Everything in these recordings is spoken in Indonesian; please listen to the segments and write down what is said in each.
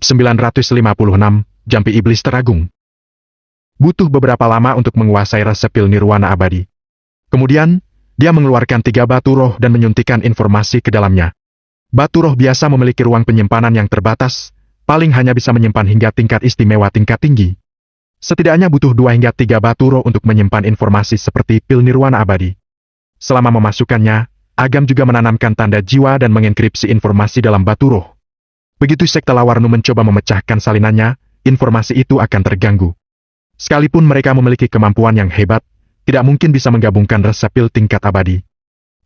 Bab 956, Jampi Iblis Teragung. Butuh beberapa lama untuk menguasai resep pil nirwana abadi. Kemudian, dia mengeluarkan 3 batu roh dan menyuntikkan informasi ke dalamnya. Batu roh biasa memiliki ruang penyimpanan yang terbatas, paling hanya bisa menyimpan hingga tingkat istimewa tingkat tinggi. Setidaknya butuh 2 hingga 3 batu roh untuk menyimpan informasi seperti pil nirwana abadi. Selama memasukkannya, Agam juga menanamkan tanda jiwa dan mengenkripsi informasi dalam batu roh. Begitu sekte Lawarnu mencoba memecahkan salinannya, informasi itu akan terganggu. Sekalipun mereka memiliki kemampuan yang hebat, tidak mungkin bisa menggabungkan resep pil tingkat abadi.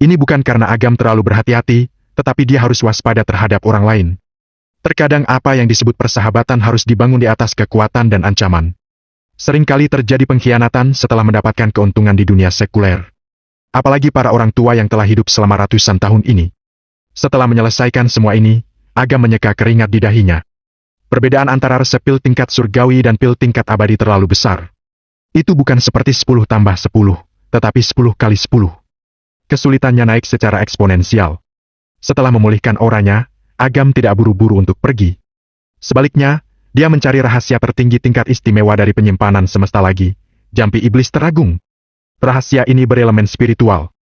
Ini bukan karena Agam terlalu berhati-hati, tetapi dia harus waspada terhadap orang lain. Terkadang apa yang disebut persahabatan harus dibangun di atas kekuatan dan ancaman. Seringkali terjadi pengkhianatan setelah mendapatkan keuntungan di dunia sekuler. Apalagi para orang tua yang telah hidup selama ratusan tahun ini. Setelah menyelesaikan semua ini, Agam menyeka keringat di dahinya. Perbedaan antara resep pil tingkat surgawi dan pil tingkat abadi terlalu besar. Itu bukan seperti 10 tambah 10, tetapi 10 kali 10. Kesulitannya naik secara eksponensial. Setelah memulihkan auranya, Agam tidak buru-buru untuk pergi. Sebaliknya, dia mencari rahasia tertinggi tingkat istimewa dari penyimpanan semesta lagi, Jampi Iblis Teragung. Rahasia ini berelemen spiritual.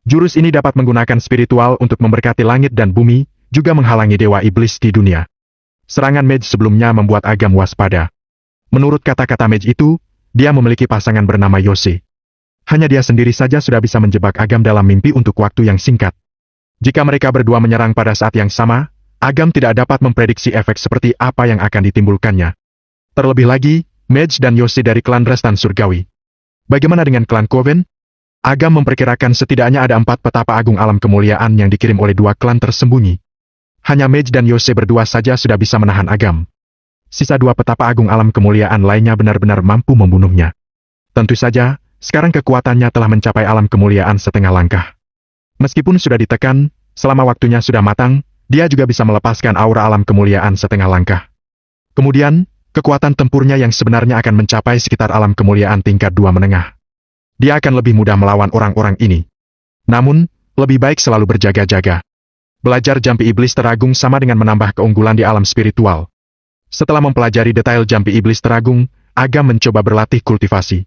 Jurus ini dapat menggunakan spiritual untuk memberkati langit dan bumi, juga menghalangi dewa iblis di dunia. Serangan mage sebelumnya membuat Agam waspada. Menurut kata-kata mage itu, dia memiliki pasangan bernama Yose. Hanya dia sendiri saja sudah bisa menjebak Agam dalam mimpi untuk waktu yang singkat. Jika mereka berdua menyerang pada saat yang sama, Agam tidak dapat memprediksi efek seperti apa yang akan ditimbulkannya. Terlebih lagi, mage dan Yose dari klan Restan Surgawi. Bagaimana dengan klan Coven? Agam memperkirakan setidaknya ada 4 petapa agung alam kemuliaan yang dikirim oleh 2 klan tersembunyi. Hanya Mage dan Yose berdua saja sudah bisa menahan Agam. Sisa 2 petapa agung alam kemuliaan lainnya benar-benar mampu membunuhnya. Tentu saja, sekarang kekuatannya telah mencapai alam kemuliaan setengah langkah. Meskipun sudah ditekan, selama waktunya sudah matang, dia juga bisa melepaskan aura alam kemuliaan setengah langkah. Kemudian, kekuatan tempurnya yang sebenarnya akan mencapai sekitar alam kemuliaan tingkat 2 menengah. Dia akan lebih mudah melawan orang-orang ini. Namun, lebih baik selalu berjaga-jaga. Belajar Jampi Iblis Teragung sama dengan menambah keunggulan di alam spiritual. Setelah mempelajari detail Jampi Iblis Teragung, Agam mencoba berlatih kultivasi.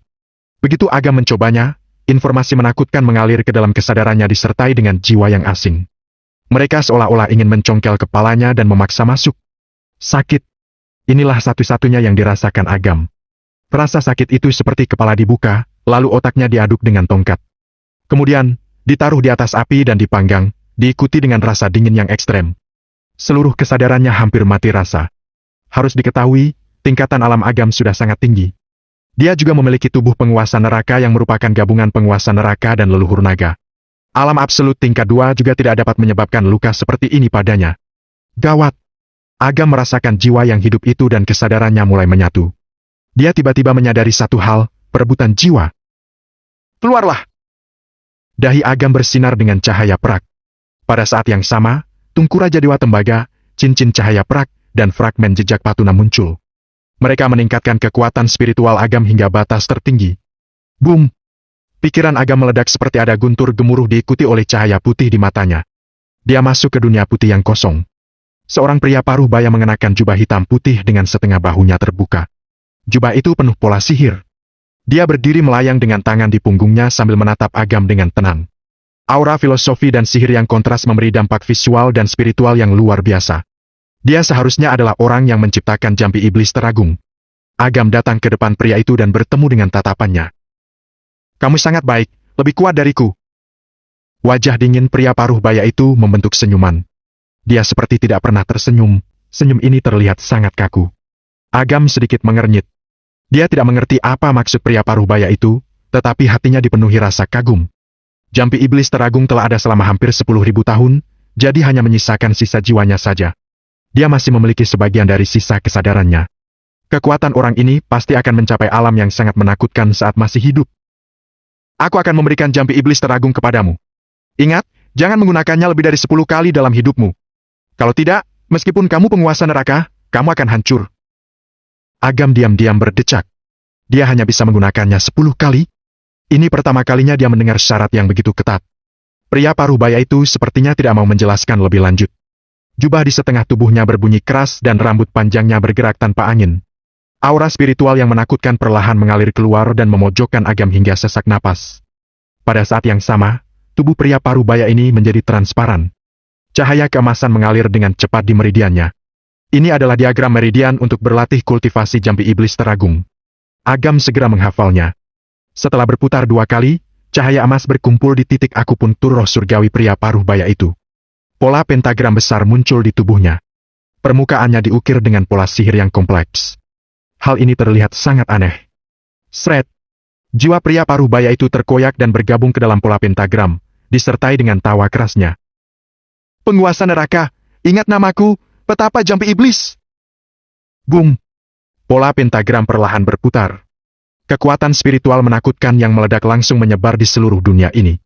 Begitu Agam mencobanya, informasi menakutkan mengalir ke dalam kesadarannya disertai dengan jiwa yang asing. Mereka seolah-olah ingin mencongkel kepalanya dan memaksa masuk. Sakit. Inilah satu-satunya yang dirasakan Agam. Rasa sakit itu seperti kepala dibuka, lalu otaknya diaduk dengan tongkat. Kemudian, ditaruh di atas api dan dipanggang, diikuti dengan rasa dingin yang ekstrem. Seluruh kesadarannya hampir mati rasa. Harus diketahui, tingkatan alam Agam sudah sangat tinggi. Dia juga memiliki tubuh penguasa neraka yang merupakan gabungan penguasa neraka dan leluhur naga. Alam absolut tingkat 2 juga tidak dapat menyebabkan luka seperti ini padanya. Gawat! Agam merasakan jiwa yang hidup itu dan kesadarannya mulai menyatu. Dia tiba-tiba menyadari satu hal, perebutan jiwa. Keluarlah! Dahi Agam bersinar dengan cahaya perak. Pada saat yang sama, tungku Raja Dewa Tembaga, cincin cahaya perak, dan fragmen jejak patuna muncul. Mereka meningkatkan kekuatan spiritual Agam hingga batas tertinggi. Boom! Pikiran Agam meledak seperti ada guntur gemuruh diikuti oleh cahaya putih di matanya. Dia masuk ke dunia putih yang kosong. Seorang pria paruh baya mengenakan jubah hitam putih dengan setengah bahunya terbuka. Jubah itu penuh pola sihir. Dia berdiri melayang dengan tangan di punggungnya sambil menatap Agam dengan tenang. Aura filosofi dan sihir yang kontras memberi dampak visual dan spiritual yang luar biasa. Dia seharusnya adalah orang yang menciptakan Jampi Iblis Teragung. Agam datang ke depan pria itu dan bertemu dengan tatapannya. Kamu sangat baik, lebih kuat dariku. Wajah dingin pria paruh baya itu membentuk senyuman. Dia seperti tidak pernah tersenyum, senyum ini terlihat sangat kaku. Agam sedikit mengernyit. Dia tidak mengerti apa maksud pria paruh baya itu, tetapi hatinya dipenuhi rasa kagum. Jampi Iblis Teragung telah ada selama hampir 10.000 tahun, jadi hanya menyisakan sisa jiwanya saja. Dia masih memiliki sebagian dari sisa kesadarannya. Kekuatan orang ini pasti akan mencapai alam yang sangat menakutkan saat masih hidup. Aku akan memberikan Jampi Iblis Teragung kepadamu. Ingat, jangan menggunakannya lebih dari 10 kali dalam hidupmu. Kalau tidak, meskipun kamu penguasa neraka, kamu akan hancur. Agam diam-diam berdecak. Dia hanya bisa menggunakannya 10 kali. Ini pertama kalinya dia mendengar syarat yang begitu ketat. Pria paruh baya itu sepertinya tidak mau menjelaskan lebih lanjut. Jubah di setengah tubuhnya berbunyi keras dan rambut panjangnya bergerak tanpa angin. Aura spiritual yang menakutkan perlahan mengalir keluar dan memojokkan Agam hingga sesak napas. Pada saat yang sama, tubuh pria parubaya ini menjadi transparan. Cahaya keemasan mengalir dengan cepat di meridiannya. Ini adalah diagram meridian untuk berlatih kultivasi jampi iblis teragung. Agam segera menghafalnya. Setelah berputar 2 kali, cahaya emas berkumpul di titik akupuntur roh surgawi pria parubaya itu. Pola pentagram besar muncul di tubuhnya. Permukaannya diukir dengan pola sihir yang kompleks. Hal ini terlihat sangat aneh. Sret! Jiwa pria parubaya itu terkoyak dan bergabung ke dalam pola pentagram, disertai dengan tawa kerasnya. Penguasa neraka, ingat namaku, petapa jampi iblis! Bung! Pola pentagram perlahan berputar. Kekuatan spiritual menakutkan yang meledak langsung menyebar di seluruh dunia ini.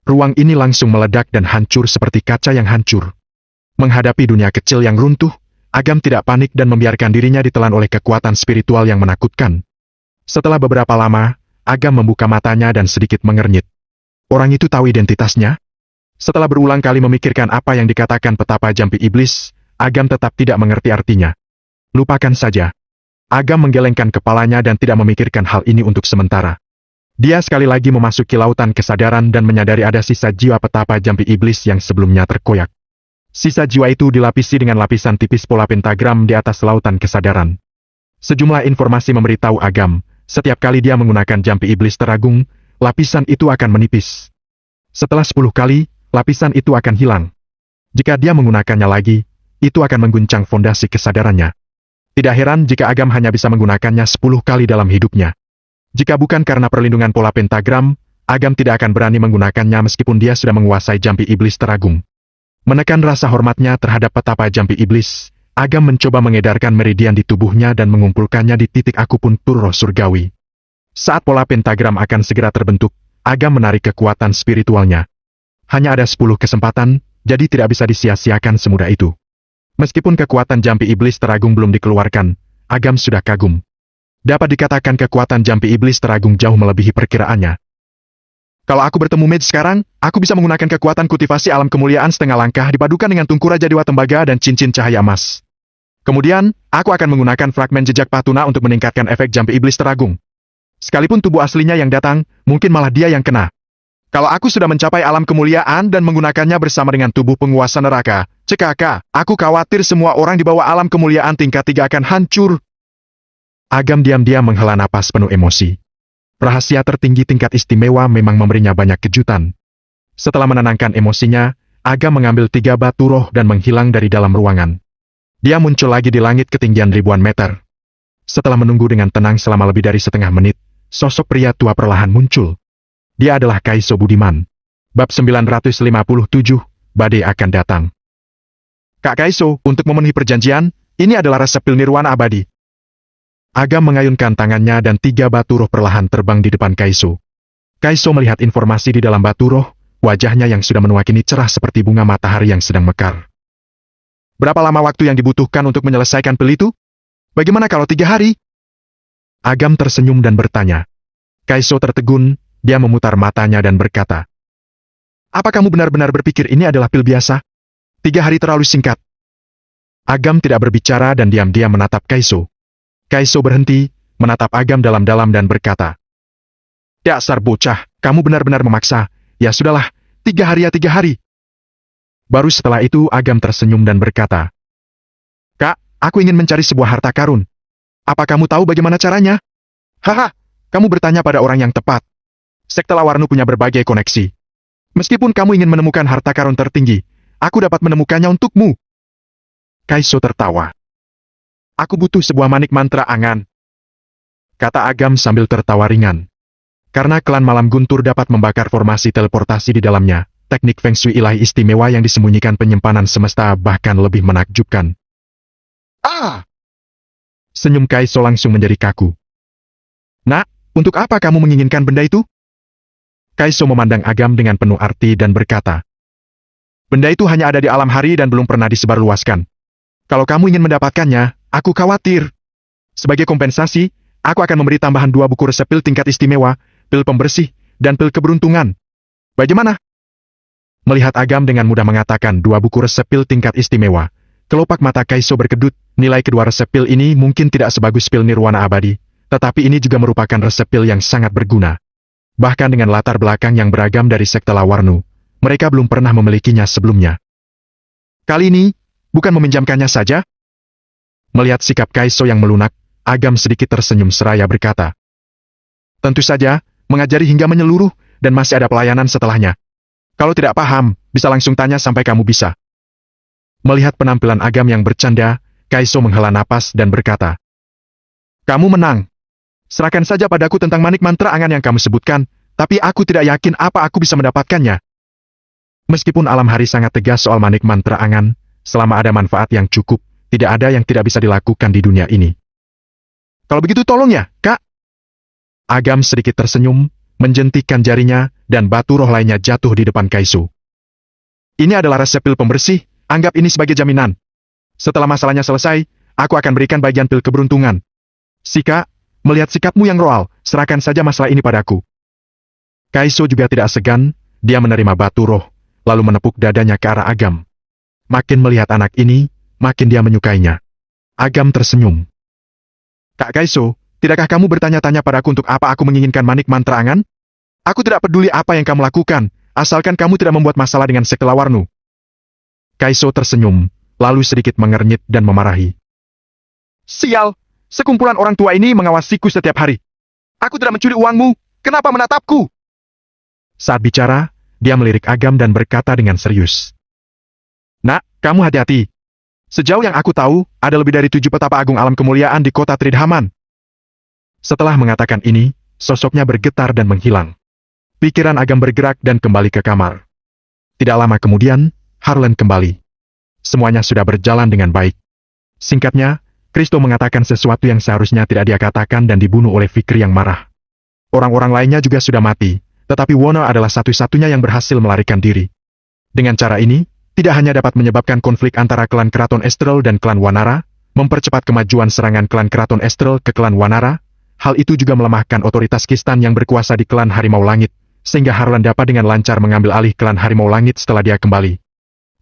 Ruang ini langsung meledak dan hancur seperti kaca yang hancur. Menghadapi dunia kecil yang runtuh, Agam tidak panik dan membiarkan dirinya ditelan oleh kekuatan spiritual yang menakutkan. Setelah beberapa lama, Agam membuka matanya dan sedikit mengernyit. Orang itu tahu identitasnya? Setelah berulang kali memikirkan apa yang dikatakan petapa jampi iblis, Agam tetap tidak mengerti artinya. Lupakan saja. Agam menggelengkan kepalanya dan tidak memikirkan hal ini untuk sementara. Dia sekali lagi memasuki lautan kesadaran dan menyadari ada sisa jiwa petapa jampi iblis yang sebelumnya terkoyak. Sisa jiwa itu dilapisi dengan lapisan tipis pola pentagram di atas lautan kesadaran. Sejumlah informasi memberitahu Agam, setiap kali dia menggunakan jampi iblis teragung, lapisan itu akan menipis. Setelah 10 kali, lapisan itu akan hilang. Jika dia menggunakannya lagi, itu akan mengguncang fondasi kesadarannya. Tidak heran jika Agam hanya bisa menggunakannya 10 kali dalam hidupnya. Jika bukan karena perlindungan pola pentagram, Agam tidak akan berani menggunakannya meskipun dia sudah menguasai jampi iblis teragung. Menekan rasa hormatnya terhadap petapa jampi iblis, Agam mencoba mengedarkan meridian di tubuhnya dan mengumpulkannya di titik akupuntur roh surgawi. Saat pola pentagram akan segera terbentuk, Agam menarik kekuatan spiritualnya. Hanya ada 10 kesempatan, jadi tidak bisa disia-siakan semudah itu. Meskipun kekuatan jampi iblis teragung belum dikeluarkan, Agam sudah kagum. Dapat dikatakan kekuatan jampi iblis teragung jauh melebihi perkiraannya. Kalau aku bertemu Mage sekarang, aku bisa menggunakan kekuatan kultivasi alam kemuliaan setengah langkah dipadukan dengan tungku Raja Dewa Tembaga dan cincin cahaya emas. Kemudian, aku akan menggunakan fragmen jejak patuna untuk meningkatkan efek jampi iblis teragung. Sekalipun tubuh aslinya yang datang, mungkin malah dia yang kena. Kalau aku sudah mencapai alam kemuliaan dan menggunakannya bersama dengan tubuh penguasa neraka, cekaka, aku khawatir semua orang di bawah alam kemuliaan tingkat 3 akan hancur. Agam diam-diam menghela napas penuh emosi. Rahasia tertinggi tingkat istimewa memang memberinya banyak kejutan. Setelah menenangkan emosinya, Agam mengambil 3 batu roh dan menghilang dari dalam ruangan. Dia muncul lagi di langit ketinggian ribuan meter. Setelah menunggu dengan tenang selama lebih dari setengah menit, sosok pria tua perlahan muncul. Dia adalah Kaiso Budiman. Bab 957, Badai akan datang. Kak Kaiso, untuk memenuhi perjanjian, ini adalah resep pil nirwana abadi. Agam mengayunkan tangannya dan 3 batu roh perlahan terbang di depan Kaiso. Kaiso melihat informasi di dalam batu roh, wajahnya yang sudah menua kini cerah seperti bunga matahari yang sedang mekar. Berapa lama waktu yang dibutuhkan untuk menyelesaikan pil itu? Bagaimana kalau 3 hari? Agam tersenyum dan bertanya. Kaiso tertegun, dia memutar matanya dan berkata, apa kamu benar-benar berpikir ini adalah pil biasa? 3 hari terlalu singkat. Agam tidak berbicara dan diam-diam menatap Kaiso. Kaiso berhenti, menatap Agam dalam-dalam dan berkata, dasar bocah, kamu benar-benar memaksa. Ya sudahlah, 3 hari ya 3 hari. Baru setelah itu Agam tersenyum dan berkata, Kak, aku ingin mencari sebuah harta karun. Apa kamu tahu bagaimana caranya? Haha, kamu bertanya pada orang yang tepat. Sekte Lawarnu punya berbagai koneksi. Meskipun kamu ingin menemukan harta karun tertinggi, aku dapat menemukannya untukmu. Kaiso tertawa. Aku butuh sebuah manik mantra angan, kata Agam sambil tertawa ringan. Karena klan Malam Guntur dapat membakar formasi teleportasi di dalamnya, teknik Feng Shui ilahi istimewa yang disembunyikan penyimpanan semesta bahkan lebih menakjubkan. Ah! Senyum Kaiso langsung menjadi kaku. Nak, untuk apa kamu menginginkan benda itu? Kaiso memandang Agam dengan penuh arti dan berkata, benda itu hanya ada di alam hari dan belum pernah disebarluaskan. Kalau kamu ingin mendapatkannya, aku khawatir. Sebagai kompensasi, aku akan memberi tambahan 2 buku resep pil tingkat istimewa, pil pembersih, dan pil keberuntungan. Bagaimana? Melihat Agam dengan mudah mengatakan 2 buku resep pil tingkat istimewa, kelopak mata Kaiso berkedut. Nilai kedua resep pil ini mungkin tidak sebagus pil nirwana abadi, tetapi ini juga merupakan resep pil yang sangat berguna. Bahkan dengan latar belakang yang beragam dari sekte Lawarnu, mereka belum pernah memilikinya sebelumnya. Kali ini, bukan meminjamkannya saja? Melihat sikap Kaiso yang melunak, Agam sedikit tersenyum seraya berkata, tentu saja, mengajari hingga menyeluruh, dan masih ada pelayanan setelahnya. Kalau tidak paham, bisa langsung tanya sampai kamu bisa. Melihat penampilan Agam yang bercanda, Kaiso menghela napas dan berkata, kamu menang. Serahkan saja padaku tentang manik mantra angan yang kamu sebutkan, tapi aku tidak yakin apa aku bisa mendapatkannya. Meskipun alam hari sangat tegas soal manik mantra angan, selama ada manfaat yang cukup, tidak ada yang tidak bisa dilakukan di dunia ini. Kalau begitu tolong ya, Kak. Agam sedikit tersenyum, menjentikkan jarinya, dan batu roh lainnya jatuh di depan Kaiso. Ini adalah resep pil pembersih, anggap ini sebagai jaminan. Setelah masalahnya selesai, aku akan berikan bagian pil keberuntungan. Sika, melihat sikapmu yang royal, serahkan saja masalah ini padaku. Kaiso juga tidak segan, dia menerima batu roh, lalu menepuk dadanya ke arah Agam. Makin melihat anak ini, makin dia menyukainya. Agam tersenyum. Kak Kaiso, tidakkah kamu bertanya-tanya padaku untuk apa aku menginginkan manik mantra angan? Aku tidak peduli apa yang kamu lakukan, asalkan kamu tidak membuat masalah dengan sekte Lawarnu. Kaiso tersenyum, lalu sedikit mengernyit dan memarahi. Sial! Sekumpulan orang tua ini mengawasiku setiap hari. Aku tidak mencuri uangmu, kenapa menatapku? Saat bicara, dia melirik Agam dan berkata dengan serius. Nak, kamu hati-hati. Sejauh yang aku tahu, ada lebih dari 7 petapa agung alam kemuliaan di kota Tridhaman. Setelah mengatakan ini, sosoknya bergetar dan menghilang. Pikiran Agam bergerak dan kembali ke kamar. Tidak lama kemudian, Harlan kembali. Semuanya sudah berjalan dengan baik. Singkatnya, Kristo mengatakan sesuatu yang seharusnya tidak dia katakan dan dibunuh oleh Fikri yang marah. Orang-orang lainnya juga sudah mati, tetapi Wono adalah satu-satunya yang berhasil melarikan diri. Dengan cara ini, tidak hanya dapat menyebabkan konflik antara klan Keraton Estrel dan klan Wanara, mempercepat kemajuan serangan klan Keraton Estrel ke klan Wanara, hal itu juga melemahkan otoritas Kistan yang berkuasa di klan Harimau Langit, sehingga Harlan dapat dengan lancar mengambil alih klan Harimau Langit setelah dia kembali.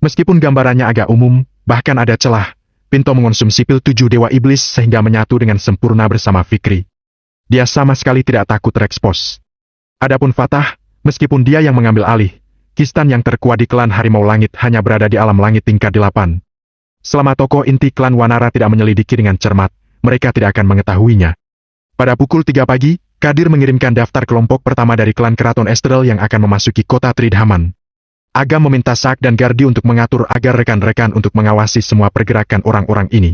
Meskipun gambarannya agak umum, bahkan ada celah, Pinto mengonsumsi pil 7 Dewa Iblis sehingga menyatu dengan sempurna bersama Fikri. Dia sama sekali tidak takut terekspos. Adapun Fatah, meskipun dia yang mengambil alih, Kistan yang terkuat di klan Harimau Langit hanya berada di alam langit tingkat 8. Selama tokoh inti klan Wanara tidak menyelidiki dengan cermat, mereka tidak akan mengetahuinya. Pada pukul 3 pagi, Kadir mengirimkan daftar kelompok pertama dari klan Keraton Estrel yang akan memasuki kota Tridhaman. Agam meminta Sak dan Gardi untuk mengatur agar rekan-rekan untuk mengawasi semua pergerakan orang-orang ini.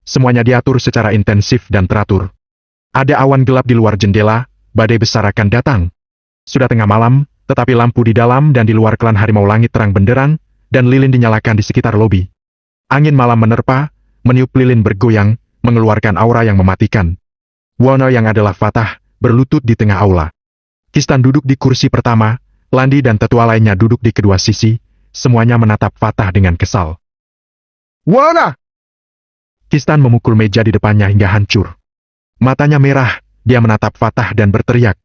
Semuanya diatur secara intensif dan teratur. Ada awan gelap di luar jendela, badai besar akan datang. Sudah tengah malam, tetapi lampu di dalam dan di luar klan Harimau Langit terang benderang, dan lilin dinyalakan di sekitar lobi. Angin malam menerpa, meniup lilin bergoyang, mengeluarkan aura yang mematikan. Wono yang adalah Fatah, berlutut di tengah aula. Kistan duduk di kursi pertama, Landi dan tetua lainnya duduk di kedua sisi, semuanya menatap Fatah dengan kesal. Wono! Kistan memukul meja di depannya hingga hancur. Matanya merah, dia menatap Fatah dan berteriak.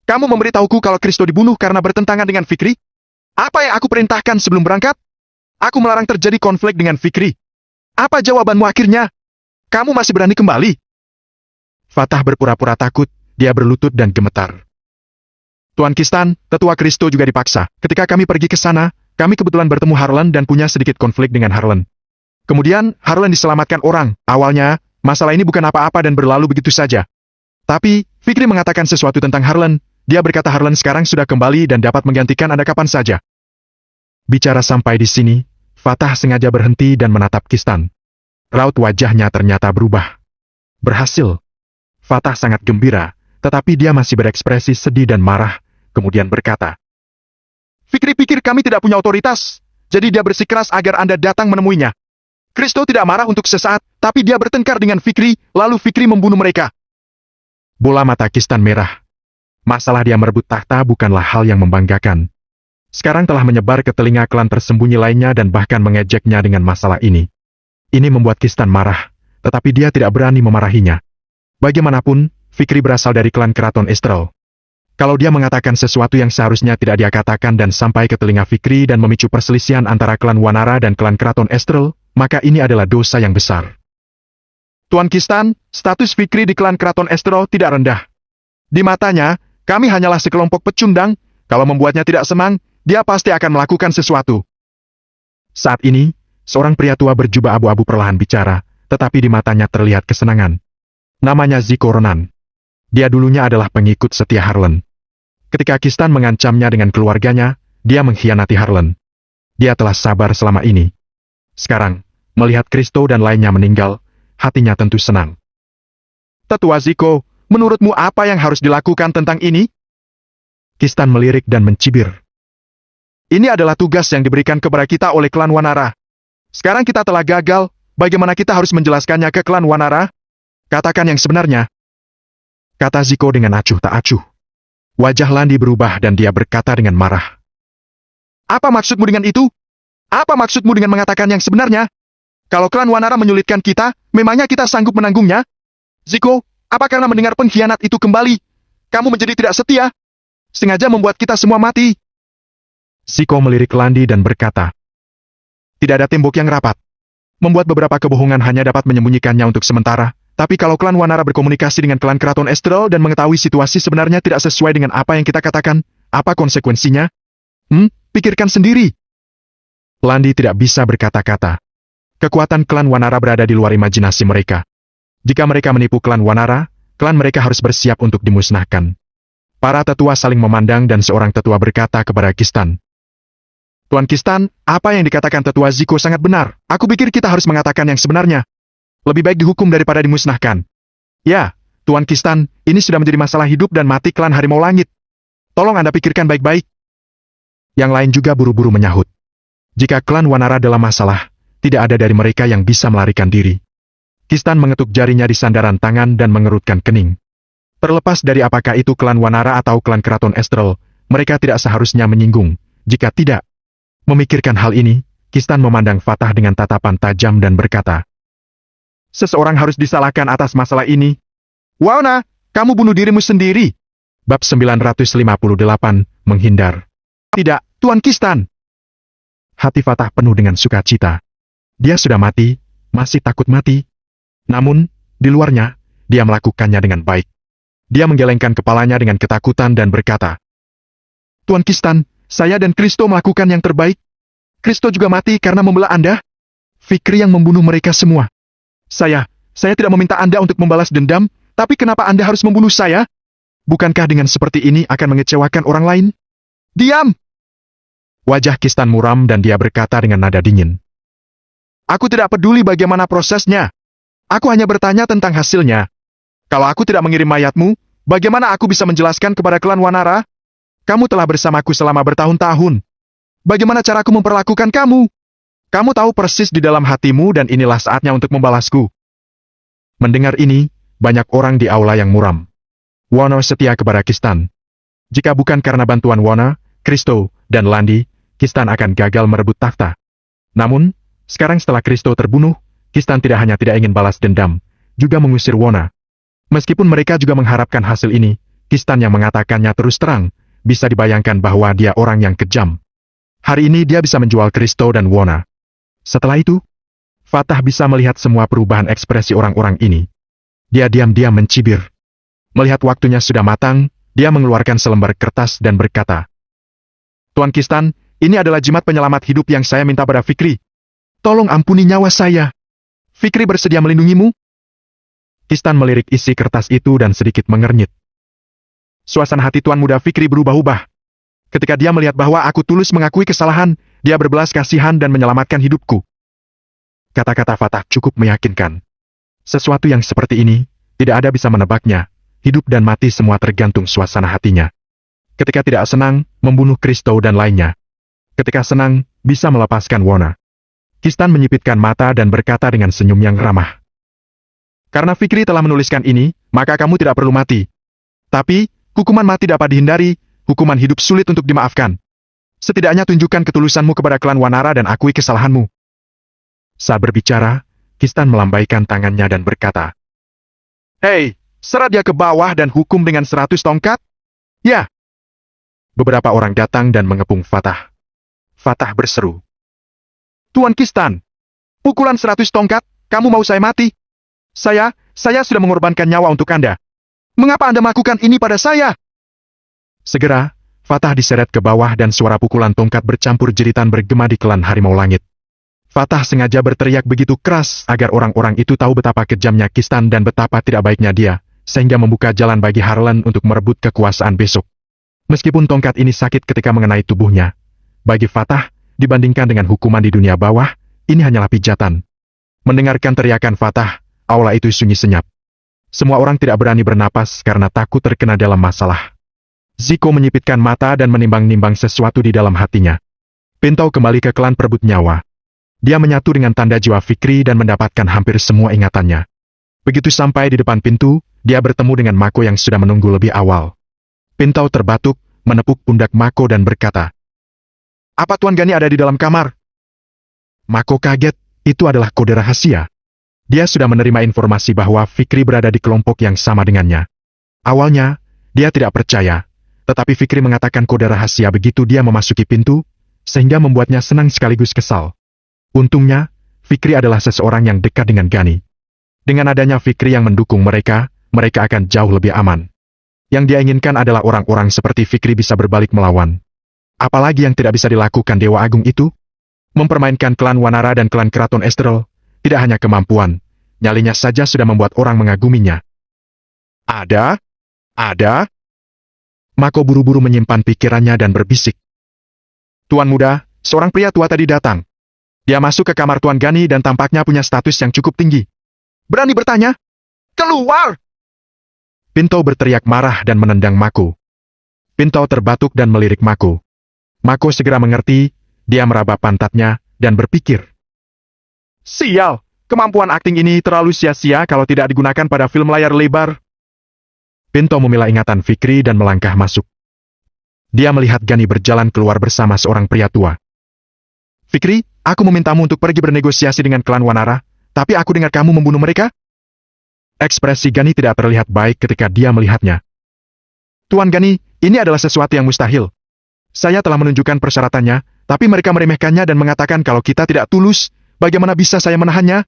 Kamu memberitahuku kalau Kristo dibunuh karena bertentangan dengan Fikri? Apa yang aku perintahkan sebelum berangkat? Aku melarang terjadi konflik dengan Fikri. Apa jawabanmu akhirnya? Kamu masih berani kembali? Fatah berpura-pura takut, dia berlutut dan gemetar. Tuan Kistan, tetua Kristo juga dipaksa. Ketika kami pergi ke sana, kami kebetulan bertemu Harlan dan punya sedikit konflik dengan Harlan. Kemudian, Harlan diselamatkan orang. Awalnya, masalah ini bukan apa-apa dan berlalu begitu saja. Tapi, Fikri mengatakan sesuatu tentang Harlan. Dia berkata Harlan sekarang sudah kembali dan dapat menggantikan Anda kapan saja. Bicara sampai di sini, Fatah sengaja berhenti dan menatap Kistan. Raut wajahnya ternyata berubah. Berhasil. Fatah sangat gembira, tetapi dia masih berekspresi sedih dan marah, kemudian berkata, Fikri pikir kami tidak punya otoritas, jadi dia bersikeras agar Anda datang menemuinya. Kristo tidak marah untuk sesaat, tapi dia bertengkar dengan Fikri, lalu Fikri membunuh mereka. Bola mata Kistan merah. Masalah dia merebut tahta bukanlah hal yang membanggakan. Sekarang telah menyebar ke telinga klan tersembunyi lainnya dan bahkan mengejeknya dengan masalah ini. Ini membuat Kistan marah, tetapi dia tidak berani memarahinya. Bagaimanapun, Fikri berasal dari klan Keraton Estrel. Kalau dia mengatakan sesuatu yang seharusnya tidak dia katakan dan sampai ke telinga Fikri dan memicu perselisihan antara klan Wanara dan klan Keraton Estrel, maka ini adalah dosa yang besar. Tuan Kistan, status Fikri di klan Keraton Estrel tidak rendah. Di matanya, kami hanyalah sekelompok pecundang. Kalau membuatnya tidak senang, dia pasti akan melakukan sesuatu. Saat ini, seorang pria tua berjubah abu-abu perlahan bicara, tetapi di matanya terlihat kesenangan. Namanya Ziko Ronan. Dia dulunya adalah pengikut setia Harlan. Ketika Kistan mengancamnya dengan keluarganya, dia mengkhianati Harlan. Dia telah sabar selama ini. Sekarang, melihat Kristo dan lainnya meninggal, hatinya tentu senang. Tetua Ziko, menurutmu apa yang harus dilakukan tentang ini? Kistan melirik dan mencibir. Ini adalah tugas yang diberikan kepada kita oleh klan Wanara. Sekarang kita telah gagal, bagaimana kita harus menjelaskannya ke klan Wanara? Katakan yang sebenarnya. Kata Ziko dengan acuh tak acuh. Wajah Landi berubah dan dia berkata dengan marah. Apa maksudmu dengan itu? Apa maksudmu dengan mengatakan yang sebenarnya? Kalau klan Wanara menyulitkan kita, memangnya kita sanggup menanggungnya? Ziko, apa karena mendengar pengkhianat itu kembali, kamu menjadi tidak setia? Sengaja membuat kita semua mati. Ziko melirik Landi dan berkata, tidak ada tembok yang rapat. Membuat beberapa kebohongan hanya dapat menyembunyikannya untuk sementara, tapi kalau klan Wanara berkomunikasi dengan klan Keraton Estrel dan mengetahui situasi sebenarnya tidak sesuai dengan apa yang kita katakan, apa konsekuensinya? Pikirkan sendiri. Landi tidak bisa berkata-kata. Kekuatan klan Wanara berada di luar imajinasi mereka. Jika mereka menipu klan Wanara, klan mereka harus bersiap untuk dimusnahkan. Para tetua saling memandang dan seorang tetua berkata kepada Kistan. Tuan Kistan, apa yang dikatakan tetua Ziko sangat benar. Aku pikir kita harus mengatakan yang sebenarnya. Lebih baik dihukum daripada dimusnahkan. Ya, Tuan Kistan, ini sudah menjadi masalah hidup dan mati klan Harimau Langit. Tolong Anda pikirkan baik-baik. Yang lain juga buru-buru menyahut. Jika klan Wanara dalam masalah, tidak ada dari mereka yang bisa melarikan diri. Kistan mengetuk jarinya di sandaran tangan dan mengerutkan kening. Terlepas dari apakah itu klan Wanara atau klan Keraton Estrel, mereka tidak seharusnya menyinggung. Jika tidak, memikirkan hal ini, Kistan memandang Fatah dengan tatapan tajam dan berkata, seseorang harus disalahkan atas masalah ini. Wauna, kamu bunuh dirimu sendiri. Bab 958, menghindar. Tidak, Tuan Kistan. Hati Fatah penuh dengan sukacita. Dia sudah mati, masih takut mati. Namun, di luarnya, dia melakukannya dengan baik. Dia menggelengkan kepalanya dengan ketakutan dan berkata, Tuan Kistan, saya dan Kristo melakukan yang terbaik. Kristo juga mati karena membela Anda. Fikri yang membunuh mereka semua. Saya tidak meminta Anda untuk membalas dendam, tapi kenapa Anda harus membunuh saya? Bukankah dengan seperti ini akan mengecewakan orang lain? Diam! Wajah Kistan muram dan dia berkata dengan nada dingin. Aku tidak peduli bagaimana prosesnya. Aku hanya bertanya tentang hasilnya. Kalau aku tidak mengirim mayatmu, bagaimana aku bisa menjelaskan kepada klan Wanara? Kamu telah bersamaku selama bertahun-tahun. Bagaimana caraku memperlakukan kamu? Kamu tahu persis di dalam hatimu dan inilah saatnya untuk membalasku. Mendengar ini, banyak orang di aula yang muram. Wono setia kepada Kistan. Jika bukan karena bantuan Wono, Kristo, dan Landi, Kistan akan gagal merebut takhta. Namun, sekarang setelah Kristo terbunuh, Kistan tidak hanya tidak ingin balas dendam, juga mengusir Wono. Meskipun mereka juga mengharapkan hasil ini, Kistan yang mengatakannya terus terang, bisa dibayangkan bahwa dia orang yang kejam. Hari ini dia bisa menjual Kristo dan Wono. Setelah itu, Fatah bisa melihat semua perubahan ekspresi orang-orang ini. Dia diam-diam mencibir. Melihat waktunya sudah matang, dia mengeluarkan selembar kertas dan berkata, Tuan Kistan, ini adalah jimat penyelamat hidup yang saya minta pada Fikri. Tolong ampuni nyawa saya. Fikri bersedia melindungimu? Kistan melirik isi kertas itu dan sedikit mengernyit. Suasana hati Tuan Muda Fikri berubah-ubah. Ketika dia melihat bahwa aku tulus mengakui kesalahan, dia berbelas kasihan dan menyelamatkan hidupku. Kata-kata Fatah cukup meyakinkan. Sesuatu yang seperti ini, tidak ada bisa menebaknya. Hidup dan mati semua tergantung suasana hatinya. Ketika tidak senang, membunuh Kristo dan lainnya. Ketika senang, bisa melepaskan Wono. Kistan menyipitkan mata dan berkata dengan senyum yang ramah. Karena Fikri telah menuliskan ini, maka kamu tidak perlu mati. Tapi, hukuman mati dapat dihindari, hukuman hidup sulit untuk dimaafkan. Setidaknya tunjukkan ketulusanmu kepada klan Wanara dan akui kesalahanmu. Saat berbicara, Kistan melambaikan tangannya dan berkata, Hei, serat dia ke bawah dan hukum dengan 100 tongkat? Ya, Beberapa orang datang dan mengepung Fatah. Fatah berseru. Tuan Kistan, pukulan 100 tongkat, kamu mau saya mati? Saya sudah mengorbankan nyawa untuk Anda. Mengapa Anda melakukan ini pada saya? Segera, Fatah diseret ke bawah dan suara pukulan tongkat bercampur jeritan bergema di klan Harimau Langit. Fatah sengaja berteriak begitu keras agar orang-orang itu tahu betapa kejamnya Kistan dan betapa tidak baiknya dia, sehingga membuka jalan bagi Harlan untuk merebut kekuasaan besok. Meskipun tongkat ini sakit ketika mengenai tubuhnya, bagi Fatah, dibandingkan dengan hukuman di dunia bawah, ini hanyalah pijatan. Mendengarkan teriakan Fatah, aula itu sunyi senyap. Semua orang tidak berani bernapas karena takut terkena dalam masalah. Ziko menyipitkan mata dan menimbang-nimbang sesuatu di dalam hatinya. Pintau kembali ke klan perebut nyawa. Dia menyatu dengan tanda jiwa Fikri dan mendapatkan hampir semua ingatannya. Begitu sampai di depan pintu, dia bertemu dengan Mako yang sudah menunggu lebih awal. Pintau terbatuk, menepuk pundak Mako dan berkata, "Apa Tuan Gani ada di dalam kamar?" Mako kaget, itu adalah kode rahasia. Dia sudah menerima informasi bahwa Fikri berada di kelompok yang sama dengannya. Awalnya, dia tidak percaya, tetapi Fikri mengatakan kode rahasia begitu dia memasuki pintu, sehingga membuatnya senang sekaligus kesal. Untungnya, Fikri adalah seseorang yang dekat dengan Gani. Dengan adanya Fikri yang mendukung mereka akan jauh lebih aman. Yang dia inginkan adalah orang-orang seperti Fikri bisa berbalik melawan. Apalagi yang tidak bisa dilakukan Dewa Agung itu? Mempermainkan klan Wanara dan klan Keraton Esterel, tidak hanya kemampuan, nyalinya saja sudah membuat orang mengaguminya. Ada? Mako buru-buru menyimpan pikirannya dan berbisik. Tuan muda, seorang pria tua tadi datang. Dia masuk ke kamar Tuan Gani dan tampaknya punya status yang cukup tinggi. Berani bertanya? Keluar! Pinto berteriak marah dan menendang Mako. Pinto terbatuk dan melirik Mako. Mako segera mengerti, dia meraba pantatnya dan berpikir. Sial, kemampuan akting ini terlalu sia-sia kalau tidak digunakan pada film layar lebar. Pinto memilah ingatan Fikri dan melangkah masuk. Dia melihat Gani berjalan keluar bersama seorang pria tua. Fikri, aku memintamu untuk pergi bernegosiasi dengan klan Wanara, tapi aku dengar kamu membunuh mereka? Ekspresi Gani tidak terlihat baik ketika dia melihatnya. Tuan Gani, ini adalah sesuatu yang mustahil. Saya telah menunjukkan persyaratannya, tapi mereka meremehkannya dan mengatakan kalau kita tidak tulus, bagaimana bisa saya menahannya?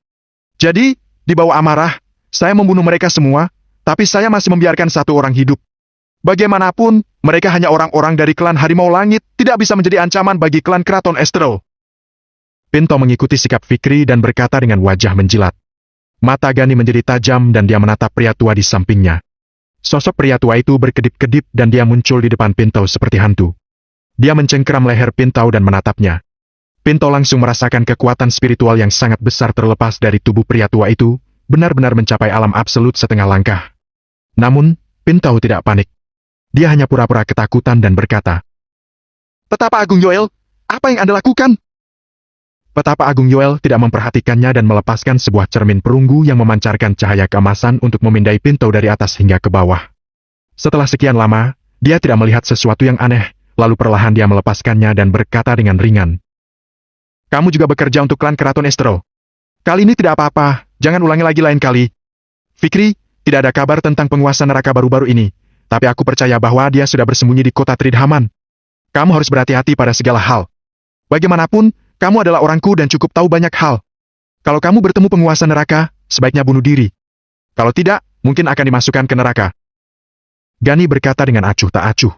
Jadi, di bawah amarah, saya membunuh mereka semua, tapi saya masih membiarkan satu orang hidup. Bagaimanapun, mereka hanya orang-orang dari klan Harimau Langit, tidak bisa menjadi ancaman bagi klan Keraton Esterel. Pinto mengikuti sikap Fikri dan berkata dengan wajah menjilat. Mata Gani menjadi tajam dan dia menatap pria tua di sampingnya. Sosok pria tua itu berkedip-kedip dan dia muncul di depan Pinto seperti hantu. Dia mencengkeram leher Pinto dan menatapnya. Pinto langsung merasakan kekuatan spiritual yang sangat besar terlepas dari tubuh pria tua itu, benar-benar mencapai alam absolut setengah langkah. Namun, Pinto tidak panik. Dia hanya pura-pura ketakutan dan berkata, "Petapa Agung Yoel, apa yang Anda lakukan?" Petapa Agung Yoel tidak memperhatikannya dan melepaskan sebuah cermin perunggu yang memancarkan cahaya keemasan untuk memindai Pinto dari atas hingga ke bawah. Setelah sekian lama, dia tidak melihat sesuatu yang aneh, lalu perlahan dia melepaskannya dan berkata dengan ringan. "Kamu juga bekerja untuk klan Keraton Esterel. Kali ini tidak apa-apa, jangan ulangi lagi lain kali. Fikri, tidak ada kabar tentang penguasa neraka baru-baru ini, tapi aku percaya bahwa dia sudah bersembunyi di kota Tridhaman. Kamu harus berhati-hati pada segala hal. Bagaimanapun, kamu adalah orangku dan cukup tahu banyak hal. Kalau kamu bertemu penguasa neraka, sebaiknya bunuh diri. Kalau tidak, mungkin akan dimasukkan ke neraka." Gani berkata dengan acuh tak acuh.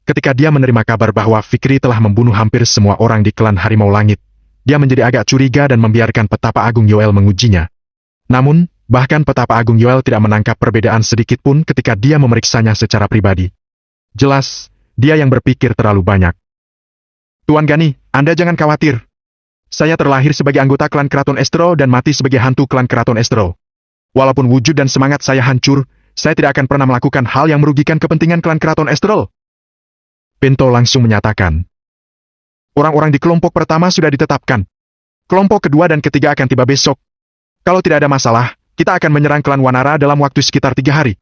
Ketika dia menerima kabar bahwa Fikri telah membunuh hampir semua orang di klan Harimau Langit, dia menjadi agak curiga dan membiarkan Petapa Agung Yoel mengujinya. Namun, bahkan Petapa Agung Yoel tidak menangkap perbedaan sedikit pun ketika dia memeriksanya secara pribadi. Jelas, dia yang berpikir terlalu banyak. "Tuan Gani, Anda jangan khawatir. Saya terlahir sebagai anggota klan Keraton Esterel dan mati sebagai hantu klan Keraton Esterel. Walaupun wujud dan semangat saya hancur, saya tidak akan pernah melakukan hal yang merugikan kepentingan klan Keraton Esterel." Pinto langsung menyatakan. "Orang-orang di kelompok pertama sudah ditetapkan. Kelompok kedua dan ketiga akan tiba besok. Kalau tidak ada masalah, kita akan menyerang klan Wanara dalam waktu sekitar 3 hari.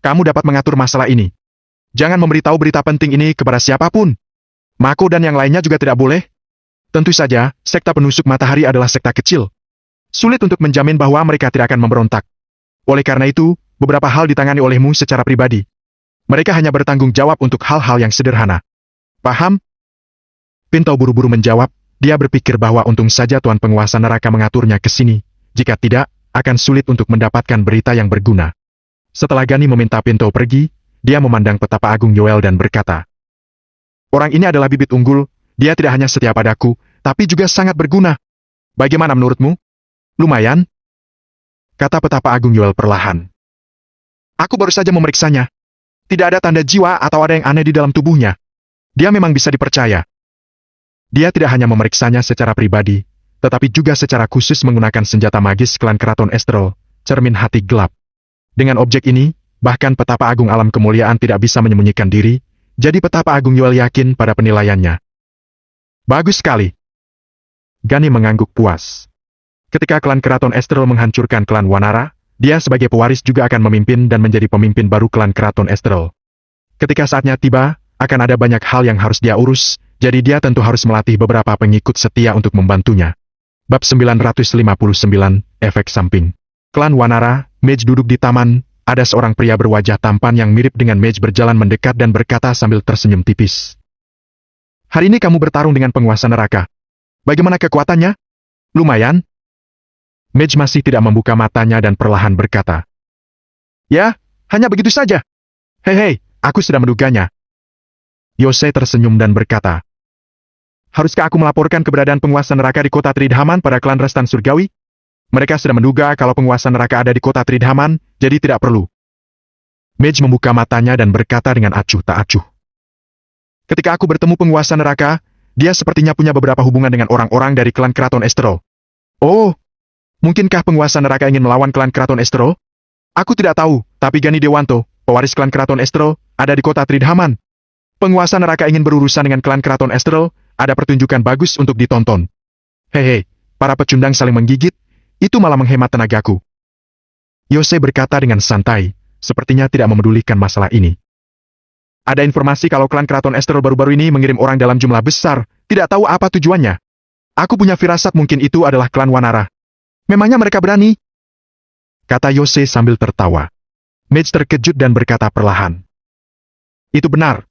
Kamu dapat mengatur masalah ini. Jangan memberitahu berita penting ini kepada siapapun. Mako dan yang lainnya juga tidak boleh. Tentu saja, sekta penusuk matahari adalah sekta kecil. Sulit untuk menjamin bahwa mereka tidak akan memberontak. Oleh karena itu, beberapa hal ditangani olehmu secara pribadi. Mereka hanya bertanggung jawab untuk hal-hal yang sederhana. Paham? Pinto buru-buru menjawab, dia berpikir bahwa untung saja Tuan Penguasa Neraka mengaturnya ke sini, jika tidak, akan sulit untuk mendapatkan berita yang berguna. Setelah Gani meminta Pinto pergi, dia memandang Petapa Agung Yoel dan berkata, "Orang ini adalah bibit unggul, dia tidak hanya setia padaku, tapi juga sangat berguna. Bagaimana menurutmu? Lumayan?" Kata Petapa Agung Yoel perlahan. "Aku baru saja memeriksanya. Tidak ada tanda jiwa atau ada yang aneh di dalam tubuhnya. Dia memang bisa dipercaya." Dia tidak hanya memeriksanya secara pribadi, tetapi juga secara khusus menggunakan senjata magis klan Keraton Estral, cermin hati gelap. Dengan objek ini, bahkan Petapa Agung Alam Kemuliaan tidak bisa menyembunyikan diri, jadi Petapa Agung Yoel yakin pada penilaiannya. "Bagus sekali." Gani mengangguk puas. Ketika klan Keraton Estral menghancurkan klan Wanara, dia sebagai pewaris juga akan memimpin dan menjadi pemimpin baru klan Keraton Estral. Ketika saatnya tiba, akan ada banyak hal yang harus dia urus, jadi dia tentu harus melatih beberapa pengikut setia untuk membantunya. Bab 959, Efek Samping. Klan Wanara, Mage duduk di taman, ada seorang pria berwajah tampan yang mirip dengan Mage berjalan mendekat dan berkata sambil tersenyum tipis. "Hari ini kamu bertarung dengan penguasa neraka. Bagaimana kekuatannya? Lumayan?" Mage masih tidak membuka matanya dan perlahan berkata, "Ya, hanya begitu saja. Hei, aku sudah menduganya." Yose tersenyum dan berkata, "Haruskah aku melaporkan keberadaan penguasa neraka di kota Tridhaman pada klan Restan Surgawi? Mereka sudah menduga kalau penguasa neraka ada di kota Tridhaman, jadi tidak perlu." Mage membuka matanya dan berkata dengan acuh tak acuh. "Ketika aku bertemu penguasa neraka, dia sepertinya punya beberapa hubungan dengan orang-orang dari klan Keraton Estral." "Oh, mungkinkah penguasa neraka ingin melawan klan Keraton Estral?" "Aku tidak tahu, tapi Gani Dewanto, pewaris klan Keraton Estral, ada di kota Tridhaman. Penguasa neraka ingin berurusan dengan klan Keraton Estral, ada pertunjukan bagus untuk ditonton. Hei, para pecundang saling menggigit, itu malah menghemat tenagaku." Yose berkata dengan santai, sepertinya tidak memedulikan masalah ini. "Ada informasi kalau klan Keraton Estral baru-baru ini mengirim orang dalam jumlah besar, tidak tahu apa tujuannya. Aku punya firasat mungkin itu adalah klan Wanara. Memangnya mereka berani?" Kata Yose sambil tertawa. Mage terkejut dan berkata perlahan, "Itu benar.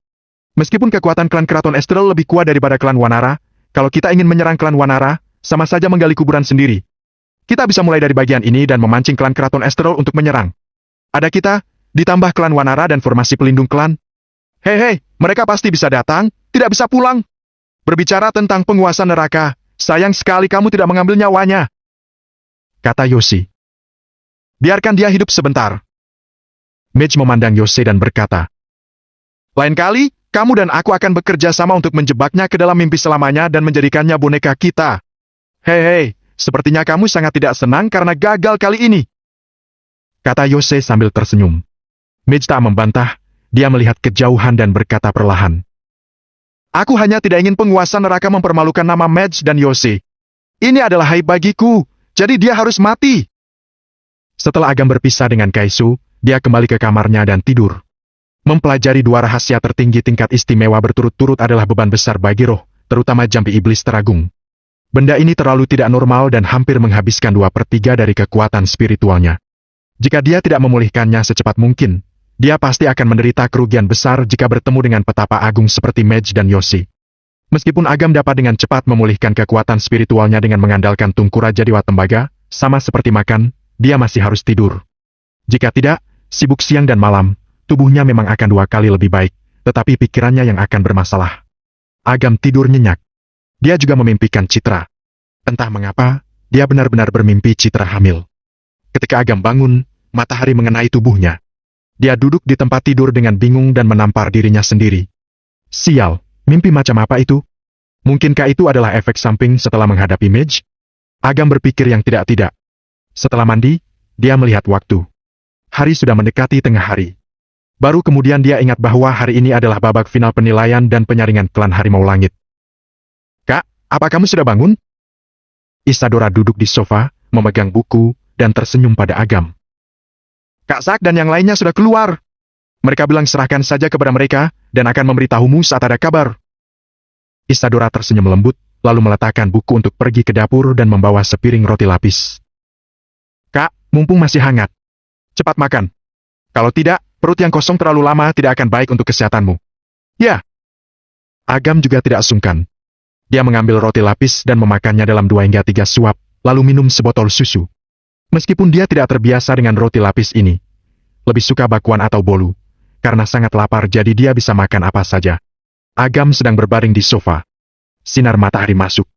Meskipun kekuatan klan Keraton Estral lebih kuat daripada klan Wanara, kalau kita ingin menyerang klan Wanara, sama saja menggali kuburan sendiri. Kita bisa mulai dari bagian ini dan memancing klan Keraton Estral untuk menyerang. Ada kita, ditambah klan Wanara dan formasi pelindung klan. Hei, mereka pasti bisa datang, tidak bisa pulang. Berbicara tentang penguasa neraka, sayang sekali kamu tidak mengambil nyawanya," kata Yoshi. "Biarkan dia hidup sebentar." Mage memandang Yose dan berkata, "Lain kali, kamu dan aku akan bekerja sama untuk menjebaknya ke dalam mimpi selamanya dan menjadikannya boneka kita. Hei, sepertinya kamu sangat tidak senang karena gagal kali ini," kata Yose sambil tersenyum. Mage tak membantah, dia melihat kejauhan dan berkata perlahan, "Aku hanya tidak ingin penguasa neraka mempermalukan nama Mage dan Yose. Ini adalah aib bagiku, jadi dia harus mati." Setelah agam berpisah dengan Kaisu, dia kembali ke kamarnya dan tidur. Mempelajari dua rahasia tertinggi tingkat istimewa berturut-turut adalah beban besar bagi roh, terutama jampi iblis teragung. Benda ini terlalu tidak normal dan hampir menghabiskan 2/3 dari kekuatan spiritualnya. Jika dia tidak memulihkannya secepat mungkin, dia pasti akan menderita kerugian besar jika bertemu dengan petapa agung seperti Mage dan Yoshi. Meskipun Agam dapat dengan cepat memulihkan kekuatan spiritualnya dengan mengandalkan tungku Raja Dewa Tembaga, sama seperti makan, dia masih harus tidur. Jika tidak, sibuk siang dan malam, tubuhnya memang akan 2 kali lebih baik, tetapi pikirannya yang akan bermasalah. Agam tidur nyenyak. Dia juga memimpikan Citra. Entah mengapa, dia benar-benar bermimpi Citra hamil. Ketika Agam bangun, matahari mengenai tubuhnya. Dia duduk di tempat tidur dengan bingung dan menampar dirinya sendiri. Sial, mimpi macam apa itu? Mungkinkah itu adalah efek samping setelah menghadapi Mage? Agam berpikir yang tidak-tidak. Setelah mandi, dia melihat waktu. Hari sudah mendekati tengah hari. Baru kemudian dia ingat bahwa hari ini adalah babak final penilaian dan penyaringan klan Harimau Langit. "Kak, apa kamu sudah bangun?" Isadora duduk di sofa, memegang buku, dan tersenyum pada Agam. "Kak Sak dan yang lainnya sudah keluar. Mereka bilang serahkan saja kepada mereka, dan akan memberitahumu saat ada kabar." Isadora tersenyum lembut, lalu meletakkan buku untuk pergi ke dapur dan membawa sepiring roti lapis. "Kak, mumpung masih hangat. Cepat makan. Kalau tidak, perut yang kosong terlalu lama tidak akan baik untuk kesehatanmu." "Ya." Agam juga tidak sungkan. Dia mengambil roti lapis dan memakannya dalam 2 hingga 3 suap, lalu minum sebotol susu. Meskipun dia tidak terbiasa dengan roti lapis ini, lebih suka bakwan atau bolu, karena sangat lapar jadi dia bisa makan apa saja. Agam sedang berbaring di sofa. Sinar matahari masuk.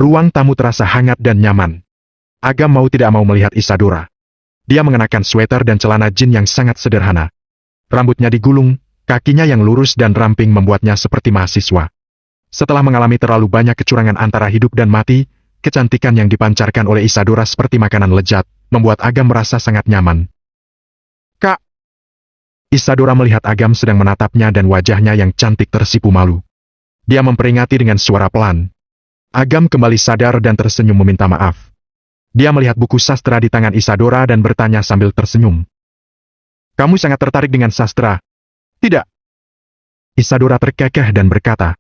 Ruang tamu terasa hangat dan nyaman. Agam mau tidak mau melihat Isadora. Dia mengenakan sweater dan celana jin yang sangat sederhana. Rambutnya digulung, kakinya yang lurus dan ramping membuatnya seperti mahasiswa. Setelah mengalami terlalu banyak kecurangan antara hidup dan mati, kecantikan yang dipancarkan oleh Isadora seperti makanan lezat, membuat Agam merasa sangat nyaman. "Kak!" Isadora melihat Agam sedang menatapnya dan wajahnya yang cantik tersipu malu. Dia memperingati dengan suara pelan. Agam kembali sadar dan tersenyum meminta maaf. Dia melihat buku sastra di tangan Isadora dan bertanya sambil tersenyum. "Kamu sangat tertarik dengan sastra, tidak?" Isadora terkekeh dan berkata,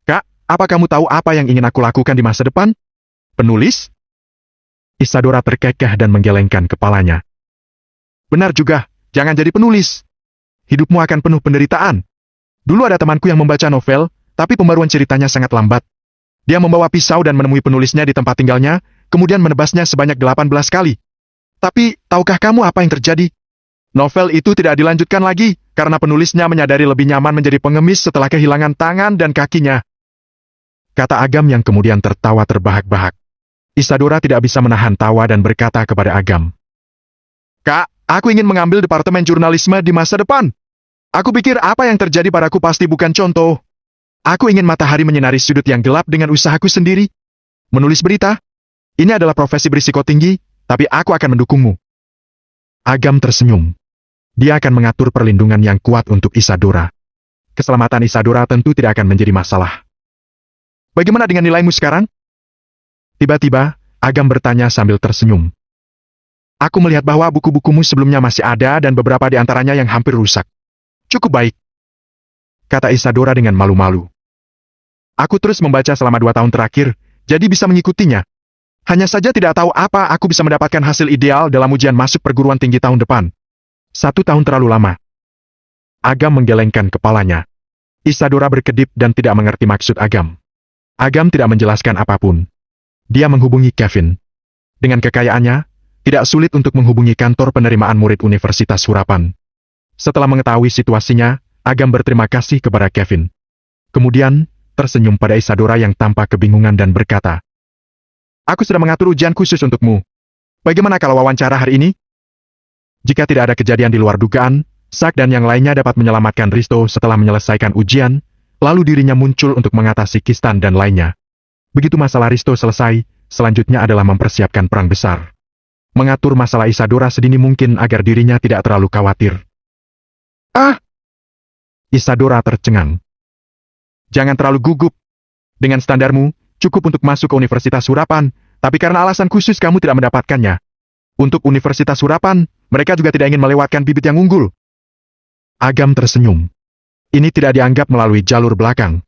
"Kak, apa kamu tahu apa yang ingin aku lakukan di masa depan? Penulis?" Isadora terkekeh dan menggelengkan kepalanya. "Benar juga, jangan jadi penulis. Hidupmu akan penuh penderitaan. Dulu ada temanku yang membaca novel, tapi pembaruan ceritanya sangat lambat. Dia membawa pisau dan menemui penulisnya di tempat tinggalnya, kemudian menebasnya sebanyak 18 kali. Tapi, tahukah kamu apa yang terjadi? Novel itu tidak dilanjutkan lagi, karena penulisnya menyadari lebih nyaman menjadi pengemis setelah kehilangan tangan dan kakinya." Kata Agam yang kemudian tertawa terbahak-bahak. Isadora tidak bisa menahan tawa dan berkata kepada Agam, "Kak, aku ingin mengambil departemen jurnalisme di masa depan. Aku pikir apa yang terjadi padaku pasti bukan contoh. Aku ingin matahari menyinari sudut yang gelap dengan usahaku sendiri. Menulis berita. Ini adalah profesi berisiko tinggi, tapi aku akan mendukungmu." Agam tersenyum. Dia akan mengatur perlindungan yang kuat untuk Isadora. Keselamatan Isadora tentu tidak akan menjadi masalah. "Bagaimana dengan nilaimu sekarang?" Tiba-tiba, Agam bertanya sambil tersenyum. "Aku melihat bahwa buku-bukumu sebelumnya masih ada dan beberapa di antaranya yang hampir rusak." "Cukup baik," kata Isadora dengan malu-malu. "Aku terus membaca selama 2 tahun terakhir, jadi bisa mengikutinya. Hanya saja tidak tahu apa aku bisa mendapatkan hasil ideal dalam ujian masuk perguruan tinggi tahun depan. 1 tahun terlalu lama." Agam menggelengkan kepalanya. Isadora berkedip dan tidak mengerti maksud Agam. Agam tidak menjelaskan apapun. Dia menghubungi Kevin. Dengan kekayaannya, tidak sulit untuk menghubungi kantor penerimaan murid Universitas Hurapan. Setelah mengetahui situasinya, Agam berterima kasih kepada Kevin. Kemudian, tersenyum pada Isadora yang tampak kebingungan dan berkata, "Aku sudah mengatur ujian khusus untukmu. Bagaimana kalau wawancara hari ini? Jika tidak ada kejadian di luar dugaan, Sak dan yang lainnya dapat menyelamatkan Risto setelah menyelesaikan ujian, lalu dirinya muncul untuk mengatasi Kistan dan lainnya. Begitu masalah Risto selesai, selanjutnya adalah mempersiapkan perang besar. Mengatur masalah Isadora sedini mungkin agar dirinya tidak terlalu khawatir." "Ah!" Isadora tercengang. "Jangan terlalu gugup. Dengan standarmu, cukup untuk masuk ke Universitas Hurapan, tapi karena alasan khusus kamu tidak mendapatkannya. Untuk Universitas Hurapan, mereka juga tidak ingin melewatkan bibit yang unggul." Agam tersenyum. Ini tidak dianggap melalui jalur belakang.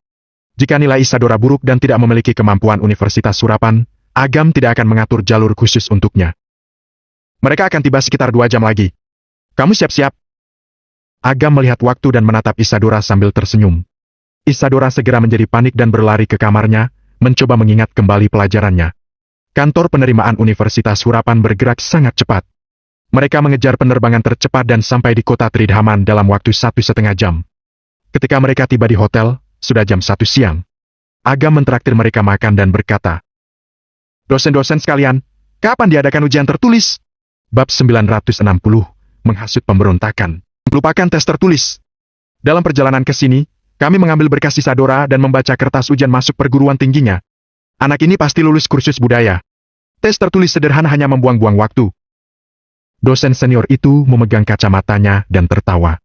Jika nilai Isadora buruk dan tidak memiliki kemampuan Universitas Hurapan, Agam tidak akan mengatur jalur khusus untuknya. "Mereka akan tiba sekitar 2 jam lagi. Kamu siap-siap." Agam melihat waktu dan menatap Isadora sambil tersenyum. Isadora segera menjadi panik dan berlari ke kamarnya, mencoba mengingat kembali pelajarannya. Kantor penerimaan Universitas Hurapan bergerak sangat cepat. Mereka mengejar penerbangan tercepat dan sampai di kota Tridhaman dalam waktu 1,5 jam. Ketika mereka tiba di hotel, sudah jam 1 siang. Agam mentraktir mereka makan dan berkata, "Dosen-dosen sekalian, kapan diadakan ujian tertulis?" Bab 960, menghasut pemberontakan. Melupakan tes tertulis. Dalam perjalanan ke sini, kami mengambil berkas Isadora dan membaca kertas ujian masuk perguruan tingginya. Anak ini pasti lulus kursus budaya. Tes tertulis sederhana hanya membuang-buang waktu. Dosen senior itu memegang kacamatanya dan tertawa.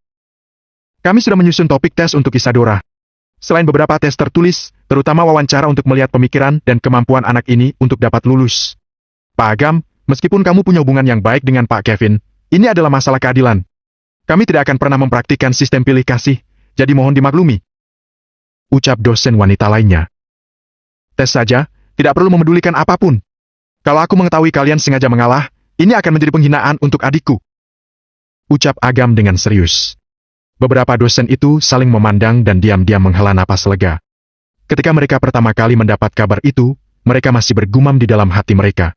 "Kami sudah menyusun topik tes untuk Isadora. Selain beberapa tes tertulis, terutama wawancara untuk melihat pemikiran dan kemampuan anak ini untuk dapat lulus. Pak Agam, meskipun kamu punya hubungan yang baik dengan Pak Kevin, ini adalah masalah keadilan. Kami tidak akan pernah mempraktikkan sistem pilih kasih, jadi mohon dimaklumi," ucap dosen wanita lainnya. "Tes saja, tidak perlu memedulikan apapun. Kalau aku mengetahui kalian sengaja mengalah, ini akan menjadi penghinaan untuk adikku," ucap Agam dengan serius. Beberapa dosen itu saling memandang dan diam-diam menghela napas lega. Ketika mereka pertama kali mendapat kabar itu, mereka masih bergumam di dalam hati mereka.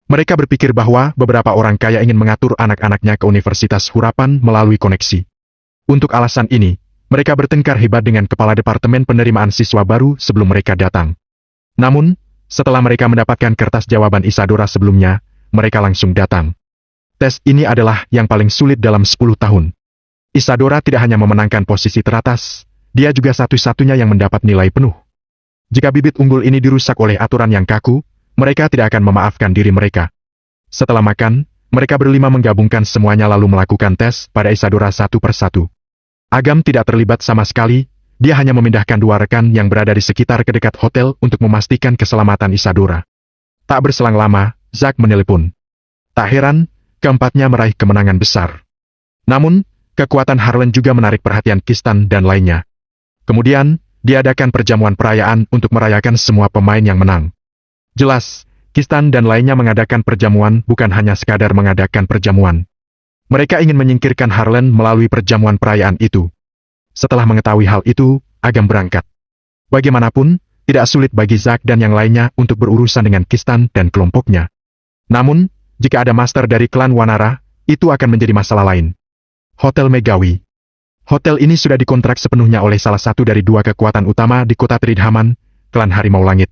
Mereka berpikir bahwa beberapa orang kaya ingin mengatur anak-anaknya ke Universitas Hurapan melalui koneksi. Untuk alasan ini, mereka bertengkar hebat dengan kepala departemen penerimaan siswa baru sebelum mereka datang. Namun, setelah mereka mendapatkan kertas jawaban Isadora sebelumnya, mereka langsung datang. Tes ini adalah yang paling sulit dalam 10 tahun. Isadora tidak hanya memenangkan posisi teratas, dia juga satu-satunya yang mendapat nilai penuh. Jika bibit unggul ini dirusak oleh aturan yang kaku, mereka tidak akan memaafkan diri mereka. Setelah makan, mereka berlima menggabungkan semuanya lalu melakukan tes pada Isadora satu persatu. Agam tidak terlibat sama sekali, dia hanya memindahkan dua rekan yang berada di sekitar kedekat hotel untuk memastikan keselamatan Isadora. Tak berselang lama, Zack menelpon. Tak heran, keempatnya meraih kemenangan besar. Namun, kekuatan Harlan juga menarik perhatian Kistan dan lainnya. Kemudian, diadakan perjamuan perayaan untuk merayakan semua pemain yang menang. Jelas, Kistan dan lainnya mengadakan perjamuan bukan hanya sekadar mengadakan perjamuan. Mereka ingin menyingkirkan Harlan melalui perjamuan perayaan itu. Setelah mengetahui hal itu, Agam berangkat. Bagaimanapun, tidak sulit bagi Zack dan yang lainnya untuk berurusan dengan Kistan dan kelompoknya. Namun, jika ada master dari klan Wanara, itu akan menjadi masalah lain. Hotel Megawi. Hotel ini sudah dikontrak sepenuhnya oleh salah satu dari dua kekuatan utama di kota Tridhaman, klan Harimau Langit.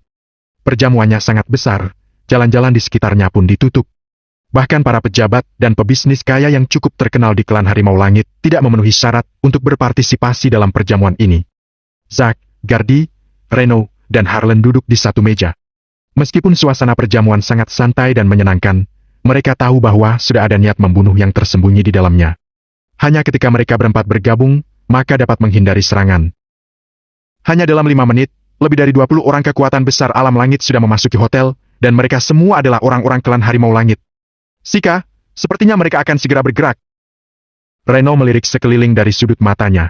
Perjamuannya sangat besar, jalan-jalan di sekitarnya pun ditutup. Bahkan para pejabat dan pebisnis kaya yang cukup terkenal di klan Harimau Langit tidak memenuhi syarat untuk berpartisipasi dalam perjamuan ini. Zack, Gardi, Reno, dan Harlan duduk di satu meja. Meskipun suasana perjamuan sangat santai dan menyenangkan, mereka tahu bahwa sudah ada niat membunuh yang tersembunyi di dalamnya. Hanya ketika mereka berempat bergabung, maka dapat menghindari serangan. Hanya dalam 5 menit, lebih dari 20 orang kekuatan besar alam langit sudah memasuki hotel, dan mereka semua adalah orang-orang klan Harimau Langit. Sika, sepertinya mereka akan segera bergerak. Reno melirik sekeliling dari sudut matanya.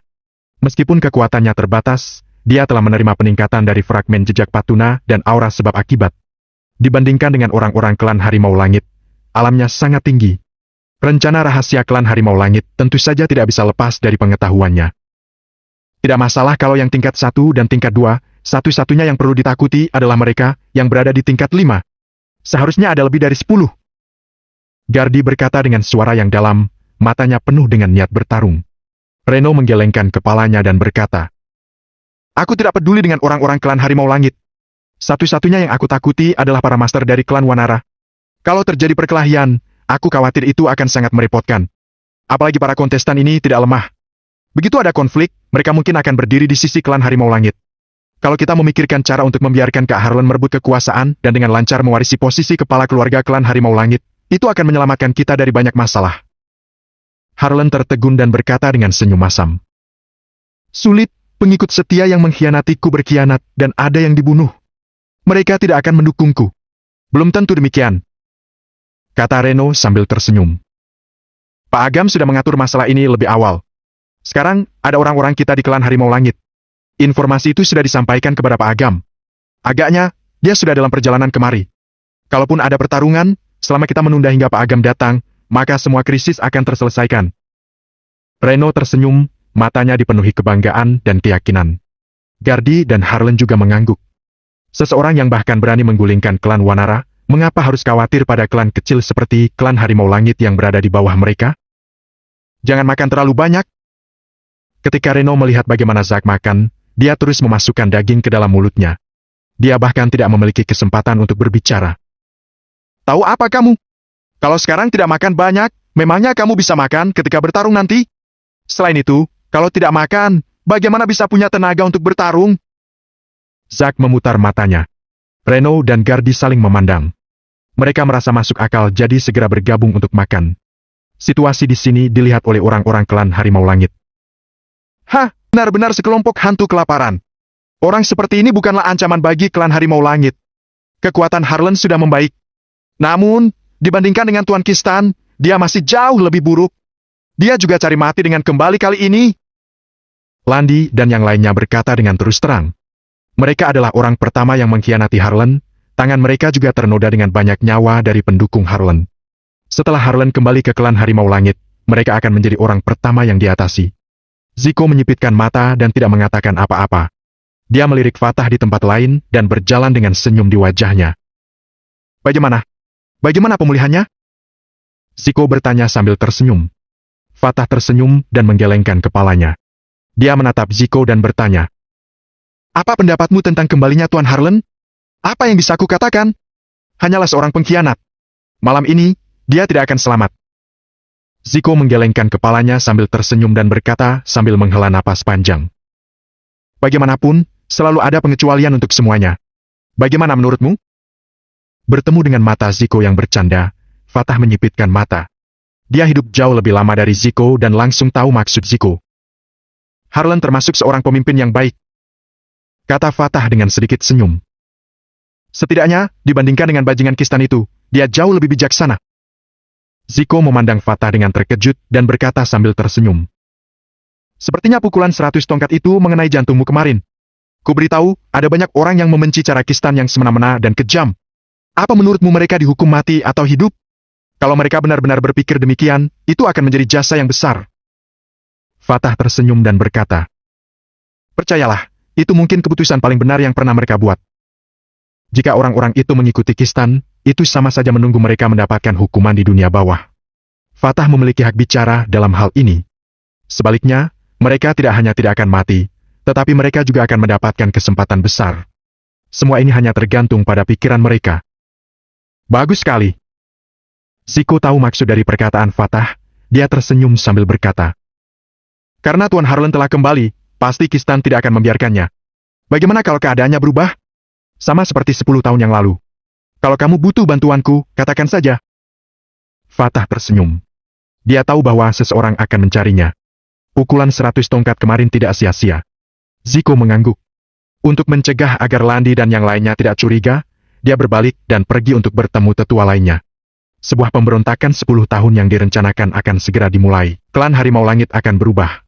Meskipun kekuatannya terbatas, dia telah menerima peningkatan dari fragmen jejak patuna dan aura sebab akibat. Dibandingkan dengan orang-orang klan Harimau Langit, alamnya sangat tinggi. Rencana rahasia klan Harimau Langit tentu saja tidak bisa lepas dari pengetahuannya. Tidak masalah kalau yang tingkat 1 dan tingkat 2, satu-satunya yang perlu ditakuti adalah mereka yang berada di tingkat 5. Seharusnya ada lebih dari 10. Gardi berkata dengan suara yang dalam, matanya penuh dengan niat bertarung. Reno menggelengkan kepalanya dan berkata, "Aku tidak peduli dengan orang-orang klan Harimau Langit. Satu-satunya yang aku takuti adalah para master dari klan Wanara. Kalau terjadi perkelahian, aku khawatir itu akan sangat merepotkan. Apalagi para kontestan ini tidak lemah. Begitu ada konflik, mereka mungkin akan berdiri di sisi klan Harimau Langit. Kalau kita memikirkan cara untuk membiarkan Kak Harlan merebut kekuasaan dan dengan lancar mewarisi posisi kepala keluarga klan Harimau Langit, itu akan menyelamatkan kita dari banyak masalah." Harlan tertegun dan berkata dengan senyum masam. "Sulit, pengikut setia yang mengkhianatiku berkhianat dan ada yang dibunuh. Mereka tidak akan mendukungku." "Belum tentu demikian," kata Reno sambil tersenyum. "Pak Agam sudah mengatur masalah ini lebih awal. Sekarang, ada orang-orang kita di klan Harimau Langit. Informasi itu sudah disampaikan kepada Pak Agam. Agaknya, dia sudah dalam perjalanan kemari. Kalaupun ada pertarungan, selama kita menunda hingga Pak Agam datang, maka semua krisis akan terselesaikan." Reno tersenyum, matanya dipenuhi kebanggaan dan keyakinan. Gardi dan Harlan juga mengangguk. Seseorang yang bahkan berani menggulingkan klan Wanara, mengapa harus khawatir pada klan kecil seperti klan Harimau Langit yang berada di bawah mereka? "Jangan makan terlalu banyak." Ketika Reno melihat bagaimana Zack makan, dia terus memasukkan daging ke dalam mulutnya. Dia bahkan tidak memiliki kesempatan untuk berbicara. "Tahu apa kamu? Kalau sekarang tidak makan banyak, memangnya kamu bisa makan ketika bertarung nanti? Selain itu, kalau tidak makan, bagaimana bisa punya tenaga untuk bertarung?" Zack memutar matanya. Reno dan Gardi saling memandang. Mereka merasa masuk akal jadi segera bergabung untuk makan. Situasi di sini dilihat oleh orang-orang klan Harimau Langit. "Hah, benar-benar sekelompok hantu kelaparan. Orang seperti ini bukanlah ancaman bagi klan Harimau Langit. Kekuatan Harlan sudah membaik. Namun, dibandingkan dengan Tuan Kistan, dia masih jauh lebih buruk. Dia juga cari mati dengan kembali kali ini." Landi dan yang lainnya berkata dengan terus terang. Mereka adalah orang pertama yang mengkhianati Harlan, tangan mereka juga ternoda dengan banyak nyawa dari pendukung Harlan. Setelah Harlan kembali ke klan Harimau Langit, mereka akan menjadi orang pertama yang diatasi. Ziko menyipitkan mata dan tidak mengatakan apa-apa. Dia melirik Fatah di tempat lain dan berjalan dengan senyum di wajahnya. Bagaimana? Bagaimana pemulihannya? Ziko bertanya sambil tersenyum. Fatah tersenyum dan menggelengkan kepalanya. Dia menatap Ziko dan bertanya, "Apa pendapatmu tentang kembalinya Tuan Harlan? Apa yang bisa aku katakan? Hanyalah seorang pengkhianat. Malam ini, dia tidak akan selamat." Ziko menggelengkan kepalanya sambil tersenyum dan berkata sambil menghela napas panjang. "Bagaimanapun, selalu ada pengecualian untuk semuanya. Bagaimana menurutmu?" Bertemu dengan mata Ziko yang bercanda, Fatah menyipitkan mata. Dia hidup jauh lebih lama dari Ziko dan langsung tahu maksud Ziko. "Harlan termasuk seorang pemimpin yang baik," kata Fatah dengan sedikit senyum. "Setidaknya, dibandingkan dengan bajingan Kistan itu, dia jauh lebih bijaksana." Ziko memandang Fatah dengan terkejut dan berkata sambil tersenyum. "Sepertinya pukulan 100 tongkat itu mengenai jantungmu kemarin. Kuberitahu, ada banyak orang yang membenci cara Kistan yang semena-mena dan kejam. Apa menurutmu mereka dihukum mati atau hidup? Kalau mereka benar-benar berpikir demikian, itu akan menjadi jasa yang besar." Fatah tersenyum dan berkata, "Percayalah, itu mungkin keputusan paling benar yang pernah mereka buat. Jika orang-orang itu mengikuti Kistan, itu sama saja menunggu mereka mendapatkan hukuman di dunia bawah. Fatah memiliki hak bicara dalam hal ini. Sebaliknya, mereka tidak hanya tidak akan mati, tetapi mereka juga akan mendapatkan kesempatan besar. Semua ini hanya tergantung pada pikiran mereka." "Bagus sekali." Ziko tahu maksud dari perkataan Fatah. Dia tersenyum sambil berkata, "Karena Tuan Harlan telah kembali, pasti Kistan tidak akan membiarkannya. Bagaimana kalau keadaannya berubah? Sama seperti 10 tahun yang lalu. Kalau kamu butuh bantuanku, katakan saja." Fatah tersenyum. Dia tahu bahwa seseorang akan mencarinya. Pukulan 100 tongkat kemarin tidak sia-sia. Ziko mengangguk. Untuk mencegah agar Landi dan yang lainnya tidak curiga, dia berbalik dan pergi untuk bertemu tetua lainnya. Sebuah pemberontakan 10 tahun yang direncanakan akan segera dimulai. Klan Harimau Langit akan berubah.